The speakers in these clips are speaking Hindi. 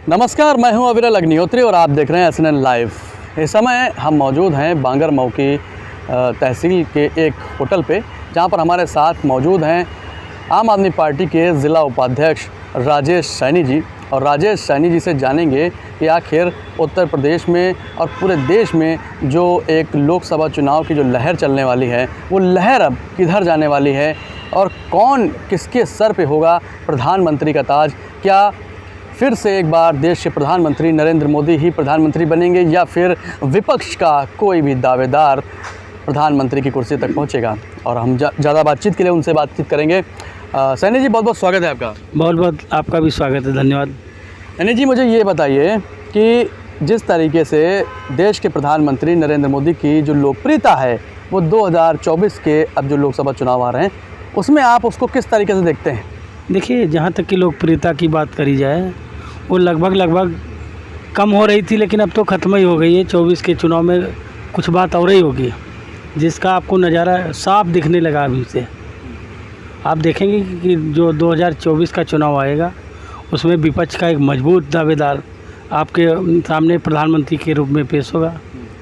नमस्कार, मैं हूं अविरल अग्निहोत्री और आप देख रहे हैं SNN लाइव। इस समय हम मौजूद हैं बांगरमऊ की तहसील के एक होटल पे, जहां पर हमारे साथ मौजूद हैं आम आदमी पार्टी के ज़िला उपाध्यक्ष राजेश सैनी जी। और राजेश सैनी जी से जानेंगे कि आखिर उत्तर प्रदेश में और पूरे देश में जो एक लोकसभा चुनाव की जो लहर चलने वाली है, वो लहर अब किधर जाने वाली है और कौन किसके सर पे होगा प्रधानमंत्री का ताज। क्या फिर से एक बार देश के प्रधानमंत्री नरेंद्र मोदी ही प्रधानमंत्री बनेंगे या फिर विपक्ष का कोई भी दावेदार प्रधानमंत्री की कुर्सी तक पहुंचेगा। और हम ज़्यादा बातचीत के लिए उनसे बातचीत करेंगे। सैनी जी, बहुत बहुत स्वागत है आपका। बहुत बहुत आपका भी स्वागत है, धन्यवाद। सैनी जी, मुझे ये बताइए कि जिस तरीके से देश के प्रधानमंत्री नरेंद्र मोदी की जो लोकप्रियता है वो 2024 के अब जो लोकसभा चुनाव आ रहे हैं उसमें आप उसको किस तरीके से देखते हैं? देखिए, जहाँ तक कि लोकप्रियता की बात करी जाए वो लगभग कम हो रही थी, लेकिन अब तो ख़त्म ही हो गई है। 24 के चुनाव में कुछ बात और ही होगी जिसका आपको नज़ारा साफ दिखने लगा। अभी से आप देखेंगे कि जो 2024 का चुनाव आएगा उसमें विपक्ष का एक मजबूत दावेदार आपके सामने प्रधानमंत्री के रूप में पेश होगा।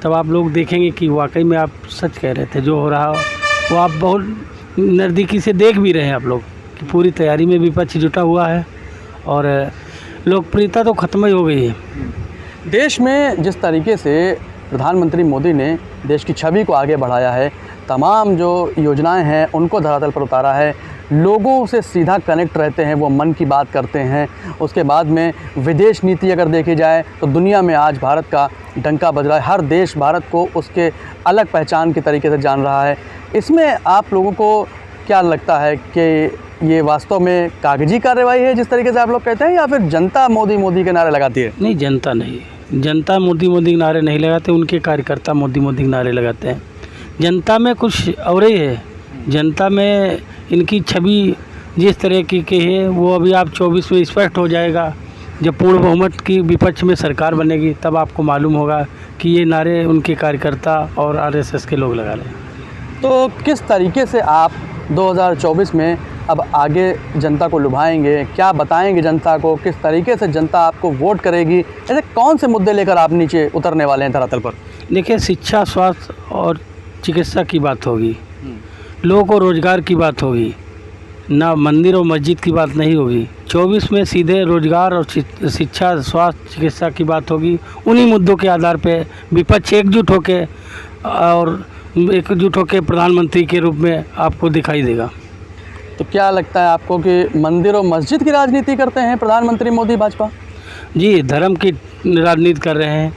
तब आप लोग देखेंगे कि वाकई में आप सच कह रहे थे, जो हो रहा वो आप बहुत नज़दीकी से देख भी रहे हैं। आप लोग कि पूरी तैयारी में विपक्ष जुटा हुआ है और लोकप्रियता तो ख़त्म ही हो गई है। देश में जिस तरीके से प्रधानमंत्री मोदी ने देश की छवि को आगे बढ़ाया है, तमाम जो योजनाएं हैं उनको धरातल पर उतारा है, लोगों से सीधा कनेक्ट रहते हैं, वो मन की बात करते हैं। उसके बाद में विदेश नीति अगर देखी जाए तो दुनिया में आज भारत का डंका बज रहा है। हर देश भारत को उसके अलग पहचान के तरीके से जान रहा है। इसमें आप लोगों को क्या लगता है कि ये वास्तव में कागजी कार्रवाई है जिस तरीके से आप लोग कहते हैं, या फिर जनता मोदी मोदी के नारे लगाती है? नहीं, जनता नहीं, जनता मोदी मोदी के नारे नहीं लगाते, उनके कार्यकर्ता मोदी मोदी के नारे लगाते हैं। जनता में कुछ और ही है। जनता में इनकी छवि जिस तरह की है वो अभी आप 24 में स्पष्ट हो जाएगा। जब पूर्ण बहुमत की विपक्ष में सरकार बनेगी तब आपको मालूम होगा कि ये नारे उनके कार्यकर्ता और RSS के लोग लगा रहे हैं। तो किस तरीके से आप 2024 में अब आगे जनता को लुभाएंगे, क्या बताएंगे जनता को, किस तरीके से जनता आपको वोट करेगी? ऐसे कौन से मुद्दे लेकर आप नीचे उतरने वाले हैं धरातल पर? देखिए, शिक्षा, स्वास्थ्य और चिकित्सा की बात होगी, लोगों को रोज़गार की बात होगी, ना मंदिर और मस्जिद की बात नहीं होगी। 24 में सीधे रोज़गार और शिक्षा, स्वास्थ्य, चिकित्सा की बात होगी। उन्हीं मुद्दों के आधार पे विपक्ष एकजुट होकर प्रधानमंत्री के रूप में आपको दिखाई देगा। तो क्या लगता है आपको कि मंदिर और मस्जिद की राजनीति करते हैं प्रधानमंत्री मोदी भाजपा? जी, धर्म की राजनीति कर रहे हैं।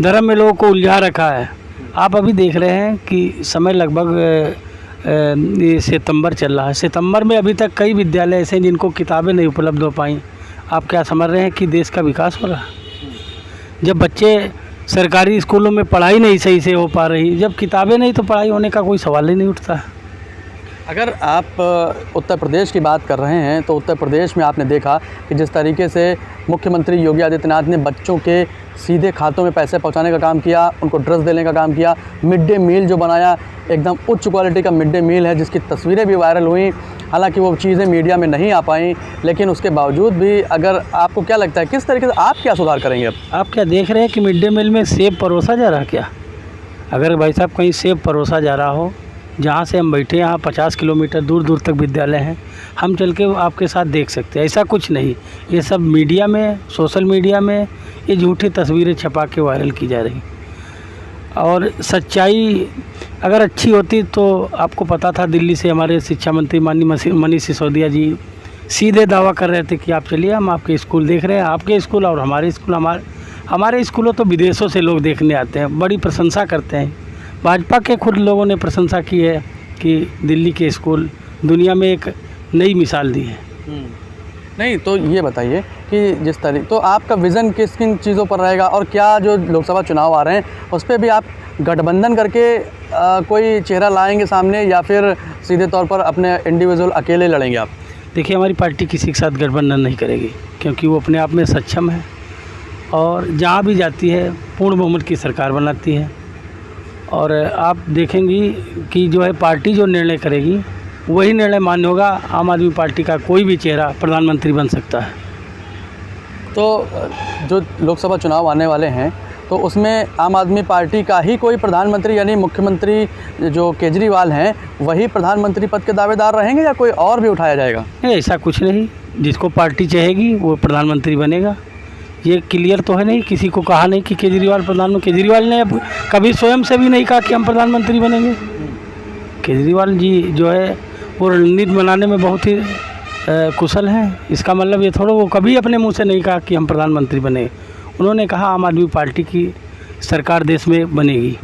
धर्म में लोगों को उलझा रखा है। आप अभी देख रहे हैं कि समय लगभग सितंबर चल रहा है। सितंबर में अभी तक कई विद्यालय ऐसे हैं जिनको किताबें नहीं उपलब्ध हो पाई। आप क्या समझ रहे हैं कि देश का विकास हो रहा है? जब बच्चे सरकारी स्कूलों में पढ़ाई नहीं सही से हो पा रही, जब किताबें नहीं तो पढ़ाई होने का कोई सवाल ही नहीं उठता। अगर आप उत्तर प्रदेश की बात कर रहे हैं तो उत्तर प्रदेश में आपने देखा कि जिस तरीके से मुख्यमंत्री योगी आदित्यनाथ ने बच्चों के सीधे खातों में पैसे पहुंचाने का काम किया, उनको ड्रेस देने का काम किया, मिड डे मील जो बनाया, एकदम उच्च क्वालिटी का मिड डे मील है जिसकी तस्वीरें भी वायरल हुई। हालांकि वो चीज़ें मीडिया में नहीं आ पाई, लेकिन उसके बावजूद भी अगर आपको क्या लगता है किस तरीके से आप क्या सुधार करेंगे? अब आप क्या देख रहे हैं कि मिड डे मील में सेब परोसा जा रहा है क्या? अगर भाई साहब कहीं सेब परोसा जा रहा हो, जहाँ से हम बैठे यहाँ 50 किलोमीटर दूर तक विद्यालय हैं, हम चल के आपके साथ देख सकते हैं। ऐसा कुछ नहीं, ये सब मीडिया में, सोशल मीडिया में ये झूठी तस्वीरें छपा के वायरल की जा रही। और सच्चाई अगर अच्छी होती तो आपको पता था, दिल्ली से हमारे शिक्षा मंत्री माननीय मनीष सिसोदिया जी सीधे दावा कर रहे थे कि आप चलिए, हम आपके स्कूल देख रहे हैं। आपके स्कूल और हमारे स्कूल, हमारे स्कूलों तो विदेशों से लोग देखने आते हैं, बड़ी प्रशंसा करते हैं। भाजपा के खुद लोगों ने प्रशंसा की है कि दिल्ली के स्कूल दुनिया में एक नई मिसाल दी है। नहीं, तो ये बताइए कि जिस तरीके, तो आपका विज़न किस किन चीज़ों पर रहेगा और क्या जो लोकसभा चुनाव आ रहे हैं उस पर भी आप गठबंधन करके कोई चेहरा लाएंगे सामने, या फिर सीधे तौर पर अपने इंडिविजुअल अकेले लड़ेंगे आप? देखिए, हमारी पार्टी किसी के साथ गठबंधन नहीं करेगी, क्योंकि वो अपने आप में सक्षम है और जहाँ भी जाती है पूर्ण बहुमत की सरकार बनाती है। और आप देखेंगी कि जो है पार्टी जो निर्णय करेगी वही निर्णय मान्य होगा। आम आदमी पार्टी का कोई भी चेहरा प्रधानमंत्री बन सकता है। तो जो लोकसभा चुनाव आने वाले हैं तो उसमें आम आदमी पार्टी का ही कोई प्रधानमंत्री यानी मुख्यमंत्री जो केजरीवाल हैं वही प्रधानमंत्री पद के दावेदार रहेंगे या कोई और भी उठाया जाएगा? नहीं, ऐसा कुछ नहीं। जिसको पार्टी चाहेगी वो प्रधानमंत्री बनेगा। ये क्लियर तो है नहीं, किसी को कहा नहीं कि केजरीवाल प्रधानमंत्री। केजरीवाल ने अब कभी स्वयं से भी नहीं कहा कि हम प्रधानमंत्री बनेंगे। केजरीवाल जी जो है वो रणनीति बनाने में बहुत ही कुशल हैं। इसका मतलब ये थोड़ा, वो कभी अपने मुंह से नहीं कहा कि हम प्रधानमंत्री बने। उन्होंने कहा आम आदमी पार्टी की सरकार देश में बनेगी।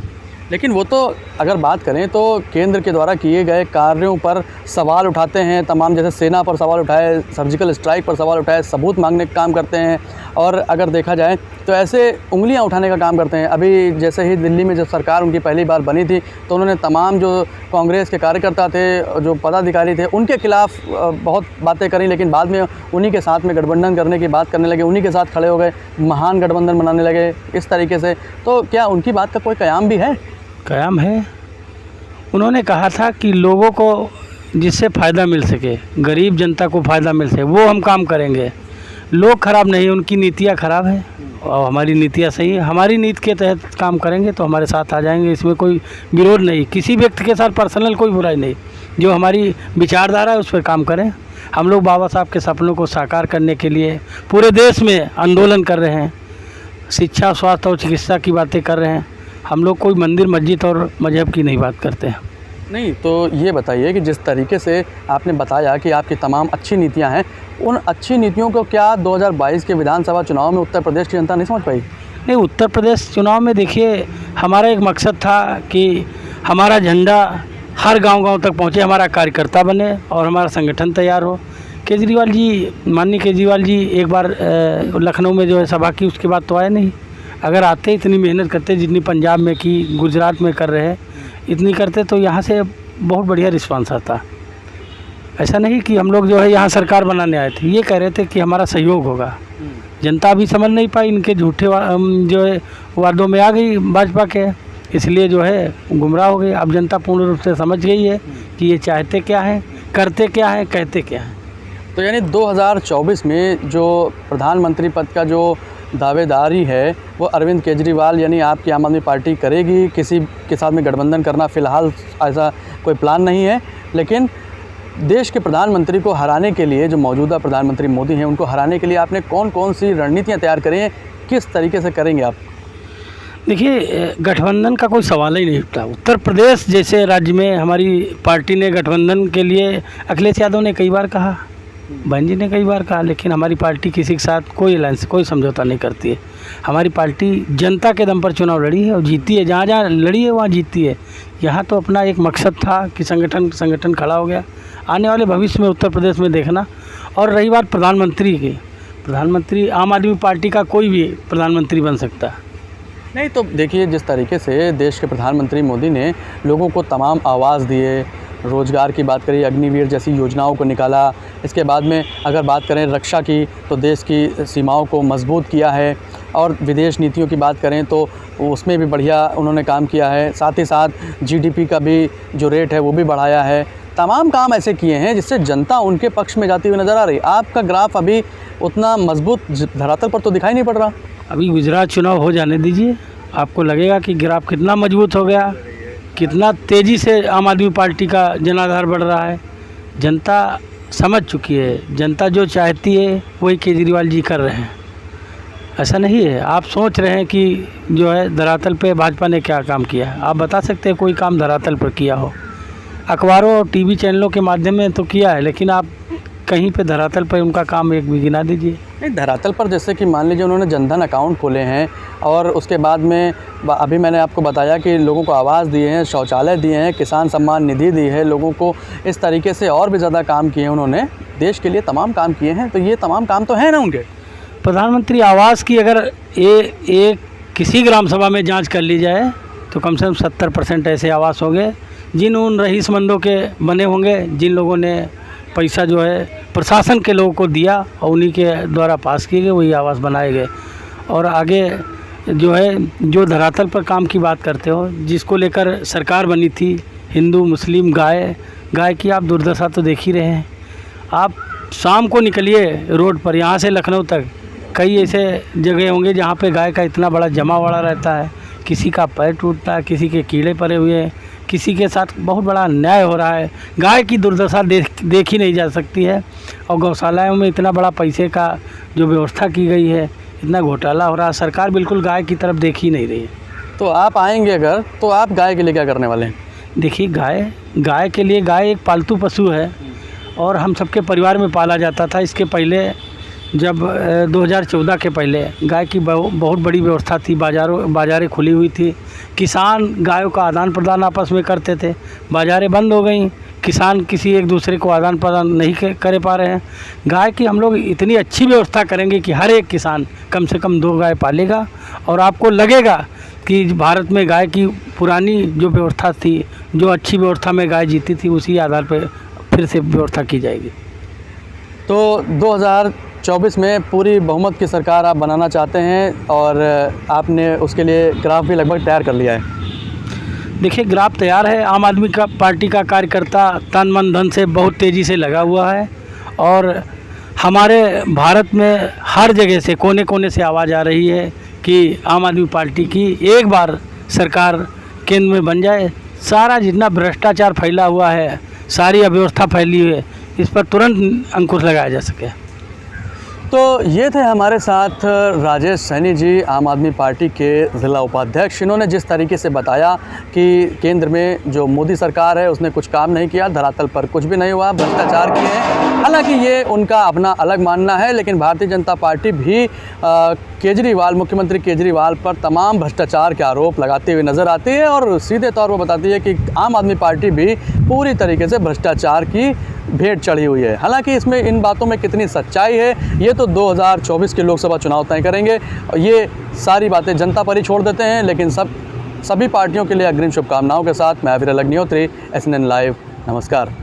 लेकिन वो तो अगर बात करें तो केंद्र के द्वारा किए गए कार्यों पर सवाल उठाते हैं तमाम, जैसे सेना पर सवाल उठाए, सर्जिकल स्ट्राइक पर सवाल उठाए, सबूत मांगने का काम करते हैं और अगर देखा जाए तो ऐसे उंगलियां उठाने का काम करते हैं। अभी जैसे ही दिल्ली में जब सरकार उनकी पहली बार बनी थी तो उन्होंने तमाम जो कांग्रेस के कार्यकर्ता थे, जो पदाधिकारी थे, उनके खिलाफ बहुत बातें करी, लेकिन बाद में उन्हीं के साथ में गठबंधन करने की बात करने लगे, उन्हीं के साथ खड़े हो गए, महान गठबंधन बनाने लगे इस तरीके से। तो क्या उनकी बात का कोई कयाम भी है? कयाम है। उन्होंने कहा था कि लोगों को जिससे फ़ायदा मिल सके, गरीब जनता को फ़ायदा मिल सके, वो हम काम करेंगे। लोग ख़राब नहीं, उनकी नीतियाँ ख़राब हैं और हमारी नीतियाँ सही है। हमारी नीति के तहत काम करेंगे तो हमारे साथ आ जाएंगे। इसमें कोई विरोध नहीं, किसी व्यक्ति के साथ पर्सनल कोई बुराई नहीं। जो हमारी विचारधारा है उस पर काम करें। हम लोग बाबा साहब के सपनों को साकार करने के लिए पूरे देश में आंदोलन कर रहे हैं। शिक्षा, स्वास्थ्य और चिकित्सा की बातें कर रहे हैं। हम लोग कोई मंदिर, मस्जिद और मजहब की नहीं बात करते हैं। नहीं, तो ये बताइए कि जिस तरीके से आपने बताया कि आपकी तमाम अच्छी नीतियां हैं, उन अच्छी नीतियों को क्या 2022 के विधानसभा चुनाव में उत्तर प्रदेश की जनता नहीं समझ पाई? नहीं, उत्तर प्रदेश चुनाव में देखिए, हमारा एक मकसद था कि हमारा झंडा हर गांव-गांव तक पहुंचे, हमारा कार्यकर्ता बने और हमारा संगठन तैयार हो। केजरीवाल जी, माननीय केजरीवाल जी एक बार लखनऊ में जो है सभा की, उसके बाद तो आए नहीं। अगर आते, इतनी मेहनत करते जितनी पंजाब में की, गुजरात में कर रहे हैं, इतनी करते तो यहाँ से बहुत बढ़िया रिस्पांस आता। ऐसा नहीं कि हम लोग जो है यहाँ सरकार बनाने आए थे, ये कह रहे थे कि हमारा सहयोग होगा। जनता अभी समझ नहीं पाई, इनके झूठे जो है वादों में आ गई भाजपा के, इसलिए जो है गुमराह हो गई। अब जनता पूर्ण रूप से समझ गई है कि ये चाहते क्या हैं, करते क्या हैं, कहते क्या हैं। तो यानी 2024 में जो प्रधानमंत्री पद का जो दावेदारी है वो अरविंद केजरीवाल यानी आपकी आम आदमी पार्टी करेगी। किसी के साथ में गठबंधन करना फ़िलहाल ऐसा कोई प्लान नहीं है, लेकिन देश के प्रधानमंत्री को हराने के लिए, जो मौजूदा प्रधानमंत्री मोदी हैं, उनको हराने के लिए आपने कौन कौन सी रणनीतियाँ तैयार करी हैं, किस तरीके से करेंगे आप? देखिए, गठबंधन का कोई सवाल ही नहीं उठता। उत्तर प्रदेश जैसे राज्य में हमारी पार्टी ने गठबंधन के लिए, अखिलेश यादव ने कई बार कहा, बहन जी ने कई बार कहा, लेकिन हमारी पार्टी किसी के साथ कोई अलायंस, कोई समझौता नहीं करती है। हमारी पार्टी जनता के दम पर चुनाव लड़ी है और जीती है। जहाँ जहाँ लड़ी है वहाँ जीती है। यहाँ तो अपना एक मकसद था कि संगठन खड़ा हो गया। आने वाले भविष्य में उत्तर प्रदेश में देखना। और रही बात प्रधानमंत्री की, प्रधानमंत्री आम आदमी पार्टी का कोई भी प्रधानमंत्री बन सकता है। नहीं, तो देखिए, जिस तरीके से देश के प्रधानमंत्री मोदी ने लोगों को तमाम आवाज़ दिए, रोज़गार की बात करी, अग्निवीर जैसी योजनाओं को निकाला, इसके बाद में अगर बात करें रक्षा की तो देश की सीमाओं को मजबूत किया है, और विदेश नीतियों की बात करें तो उसमें भी बढ़िया उन्होंने काम किया है। साथ ही साथ जीडीपी का भी जो रेट है वो भी बढ़ाया है। तमाम काम ऐसे किए हैं जिससे जनता उनके पक्ष में जाती हुई नज़र आ रही। आपका ग्राफ अभी उतना मजबूत धरातल पर तो दिखाई नहीं पड़ रहा। अभी गुजरात चुनाव हो जाने दीजिए, आपको लगेगा कि ग्राफ कितना मजबूत हो गया, कितना तेज़ी से आम आदमी पार्टी का जनाधार बढ़ रहा है। जनता समझ चुकी है, जनता जो चाहती है वही केजरीवाल जी कर रहे हैं। ऐसा नहीं है आप सोच रहे हैं कि जो है धरातल पे भाजपा ने क्या काम किया है। आप बता सकते हैं कोई काम धरातल पर किया हो? अखबारों और टीवी चैनलों के माध्यम में तो किया है, लेकिन आप कहीं पे धरातल पर उनका काम एक भी गिना दीजिए। नहीं, धरातल पर जैसे कि मान लीजिए उन्होंने जनधन अकाउंट खोले हैं और उसके बाद में अभी मैंने आपको बताया कि लोगों को आवास दिए हैं, शौचालय दिए हैं, किसान सम्मान निधि दी है लोगों को। इस तरीके से और भी ज़्यादा काम किए हैं उन्होंने, देश के लिए तमाम काम किए हैं। तो ये तमाम काम तो हैं ना उनके। प्रधानमंत्री आवास की अगर एक किसी ग्राम सभा में जांच कर ली जाए तो कम से कम 70% ऐसे आवास होंगे जिन उन रईसमंदों के बने होंगे, जिन लोगों ने पैसा जो है प्रशासन के लोगों को दिया और उन्हीं के द्वारा पास किए गए वही आवास बनाए गए। और आगे जो है, जो धरातल पर काम की बात करते हो, जिसको लेकर सरकार बनी थी, हिंदू मुस्लिम गाय की आप दुर्दशा तो देख ही रहे हैं। आप शाम को निकलिए रोड पर, यहाँ से लखनऊ तक कई ऐसे जगह होंगे जहाँ पे गाय का इतना बड़ा जमावड़ा रहता है, किसी का पैर टूटता है, किसी के कीड़े पड़े हुए हैं, किसी के साथ बहुत बड़ा अन्याय हो रहा है। गाय की दुर्दशा देखी नहीं जा सकती है। और गौशालाओं में इतना बड़ा पैसे का जो व्यवस्था की गई है, इतना घोटाला हो रहा है, सरकार बिल्कुल गाय की तरफ देख ही नहीं रही है। तो आप आएंगे अगर, तो आप गाय के लिए क्या करने वाले हैं? देखिए, गाय के लिए, गाय एक पालतू पशु है और हम सबके परिवार में पाला जाता था। इसके पहले जब 2014 के पहले गाय की बहुत बड़ी व्यवस्था थी, बाज़ारें खुली हुई थी, किसान गायों का आदान प्रदान आपस में करते थे। बाज़ारें बंद हो गई, किसान किसी एक दूसरे को आदान प्रदान नहीं कर पा रहे हैं। गाय की हम लोग इतनी अच्छी व्यवस्था करेंगे कि हर एक किसान कम से कम 2 गाय पालेगा और आपको लगेगा कि भारत में गाय की पुरानी जो व्यवस्था थी, जो अच्छी व्यवस्था में गाय जीती थी, उसी आधार पर फिर से व्यवस्था की जाएगी। तो 2024 में पूरी बहुमत की सरकार आप बनाना चाहते हैं और आपने उसके लिए ग्राफ भी लगभग तैयार कर लिया है। देखिए, ग्राफ तैयार है। आम आदमी का पार्टी का कार्यकर्ता तन मन धन से बहुत तेज़ी से लगा हुआ है और हमारे भारत में हर जगह से, कोने कोने से आवाज़ आ रही है कि आम आदमी पार्टी की एक बार सरकार केंद्र में बन जाए। सारा जितना भ्रष्टाचार फैला हुआ है, सारी अव्यवस्था फैली हुई है, इस पर तुरंत अंकुश लगाया जा सके। तो ये थे हमारे साथ राजेश सैनी जी, आम आदमी पार्टी के ज़िला उपाध्यक्ष। इन्होंने जिस तरीके से बताया कि केंद्र में जो मोदी सरकार है उसने कुछ काम नहीं किया, धरातल पर कुछ भी नहीं हुआ, भ्रष्टाचार किए हैं। हालांकि ये उनका अपना अलग मानना है, लेकिन भारतीय जनता पार्टी भी मुख्यमंत्री केजरीवाल पर तमाम भ्रष्टाचार के आरोप लगाते हुए नज़र आती है और सीधे तौर पर बताती है कि आम आदमी पार्टी भी पूरी तरीके से भ्रष्टाचार की भेंट चढ़ी हुई है। हालांकि इसमें इन बातों में कितनी सच्चाई है, ये तो 2024 के लोकसभा चुनाव तय करेंगे। ये सारी बातें जनता पर ही छोड़ देते हैं, लेकिन सभी पार्टियों के लिए अग्रिम शुभकामनाओं के साथ मैं विरल अग्निहोत्री, SNN लाइव। नमस्कार।